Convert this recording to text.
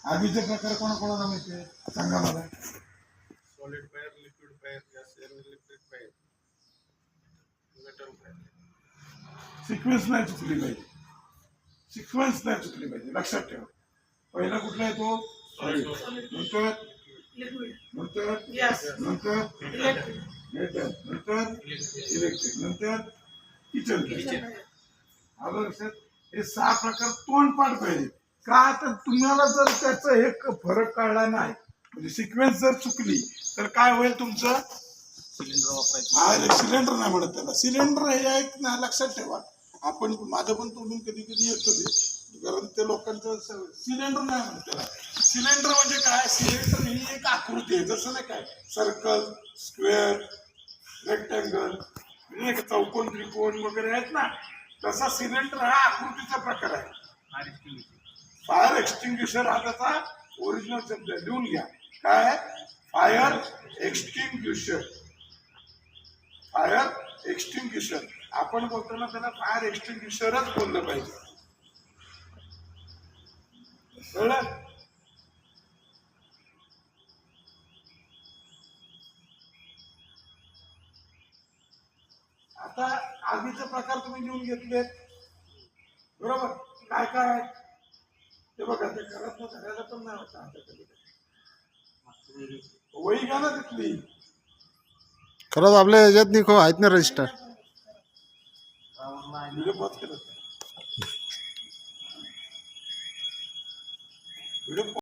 आगीचे प्रकार कोणाकोणाला माहिती आहे सांगा मला. Solid fire, liquid fire, gas electric fire, metal fire. Sequence नाही चुकली पाहिजे, सिक्वेन्स नाही चुकली पाहिजे, लक्षात ठेवा. पहिला कुठला येतो सॉलिड, नंतर नंतर नंतर मेटल, नंतर इलेक्ट्रिक, नंतर किचन. आलं लक्षात. हे 6 प्रकार तोंडपाठ पाहिजे. का तर तुम्हाला जर त्याचं हे फरक कळला नाही, म्हणजे सिक्वेन्स जर चुकली तर काय होईल तुमचं. सिलेंडर वापरायचं. सिलेंडर नाही म्हणत त्याला, सिलेंडर हे एक ना लक्षात ठेवा. आपण माझं पण तोडून कधी कधी येतो ते, कारण ते लोकांचं सिलेंडर नाही म्हणत त्याला. सिलेंडर म्हणजे काय, सिलेंडर ही एक आकृती आहे, जसं नाही काय सर्कल, स्क्वेअर, रेक्टँगल, एक चौकोन, त्रिकोण वगैरे आहेत ना, तसा सिलेंडर हा आकृतीचा प्रकार आहे. फायर एक्सटिंग्विशर हा त्याचा ओरिजिनल शब्द आहे, लिहून घ्या. काय फायर एक्सटिंग्विशर, फायर एक्सटिंग्विशर. आपण बोलताना त्याला फायर एक्सटिंग्विशरच बोललं पाहिजे, कळलं. आता आगीचे प्रकार तुम्ही लिहून घेतले बरोबर. काय काय ते बघा, ते करत ना करायला पण नाही होता आमच्याकडे. वही घ्या ना तिथली. खरंच आपल्या ह्याच्यात नाही आहेत ना रजिस्टर. व्हिडिओ पॉज केलं, व्हिडिओ